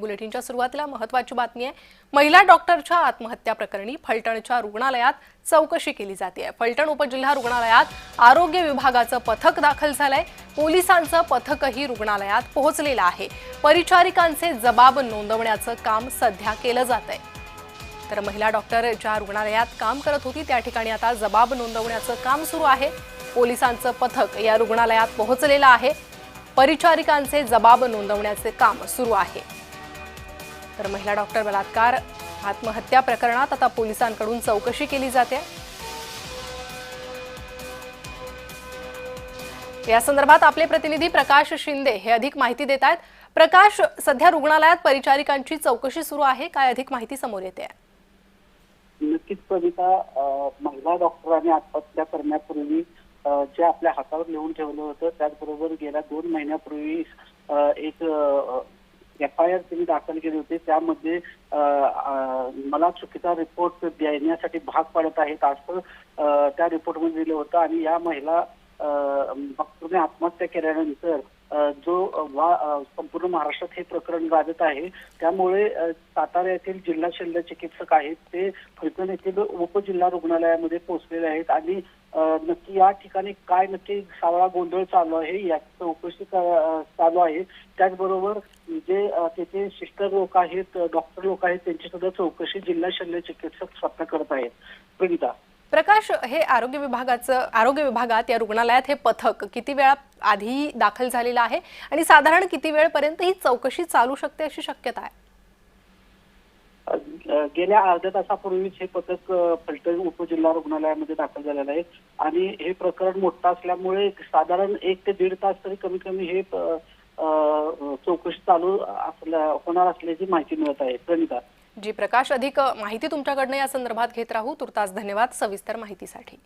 बुलेटिनच्या सुरुवातीला महत्त्वाची बातमी आहे। महिला डॉक्टरच्या आत्महत्या प्रकरणी फलटणच्या रुग्णालयात चौकशी केली जाते आहे। फलटण उपजिल्हा रुग्णालयात आरोग्य विभागाचं पथक दाखल झालंय। पोलिसांचं पथकही रुग्णालयात पोहोचलेलं आहे। परिचारिकांचे जबाब नोंदवण्याचं काम सध्या केलं जातंय। तर महिला डॉक्टर ज्या रुग्णालयात काम करत होती त्या ठिकाणी आता जबाब नोंदवण्याचं काम सुरू आहे। पोलिसांचं पथक या रुग्णालयात पोहोचलेलं आहे। परिचारिकांचे जबाब नोंदवण्याचे काम सुरू आहे। तर महिला डॉक्टर बलात्कार आत्महत्या प्रकरणात आता पोलिसांकडून चौकशी केली जाते। या संदर्भात आपले प्रतिनिधी प्रकाश शिंदे हे अधिक माहिती देत आहेत। प्रकाश, सध्या रुग्णालयात परिचारिकांची चौकशी सुरू आहे, काय अधिक माहिती समोर येते आहे? नक्कीच कविता, महिला डॉक्टरांनी आत्महत्या करण्यापूर्वी जे आपल्या हातावर लिहून ठेवलं होतं त्याचबरोबर गेल्या 2 महिन्यापूर्वी एक FIR त्यांनी दाखल केली होती। त्यामध्ये मला चुकीचा रिपोर्ट देण्यासाठी भाग पाडत आहेत असं त्या रिपोर्टमध्ये दिलं होतं। आणि या महिला डॉक्टरने आत्महत्या केल्यानंतर जो संपूर्ण महाराष्ट्रात हे प्रकरण गाजत आहे, त्यामुळे सातारा येथील जिल्हा शल्य चिकित्सक आहेत ते फलटण येथील उपजिल्हा रुग्णालयामध्ये पोहोचलेले आहेत। आणि नक्की या ठिकाणी काय नक्की सावळा गोंधळ चालू आहे याची चौकशी चालू आहे। त्याचबरोबर जे तेथे सिस्टर लोक आहेत, डॉक्टर लोक आहेत, त्यांची सुद्धा चौकशी जिल्हा शल्य चिकित्सक स्वतः करत आहेत। प्रणिता, प्रकाश, हे आरोग्य विभागात या रुग्णालयात हे पथक किती वेळा आधी दाखल झालेलं आहे आणि साधारण किती वेळपर्यंत ही चौकशी चालू शकते अशी शक्यता आहे? गेल्या अर्ध्या तासापूर्वीच हे पथक फलटण उपजिल्हा रुग्णालयामध्ये दाखल झालेलं आहे। आणि हे प्रकरण मोठं असल्यामुळे साधारण 1 ते 1.5 तास तरी कमीत कमी हे चौकशी चालू होणार असल्याची माहिती मिळत आहे। प्रणिता जी प्रकाश, अधिक माहिती तुमच्याकडनं या संदर्भात घेत राहू। तुर्तास धन्यवाद सविस्तर माहितीसाठी।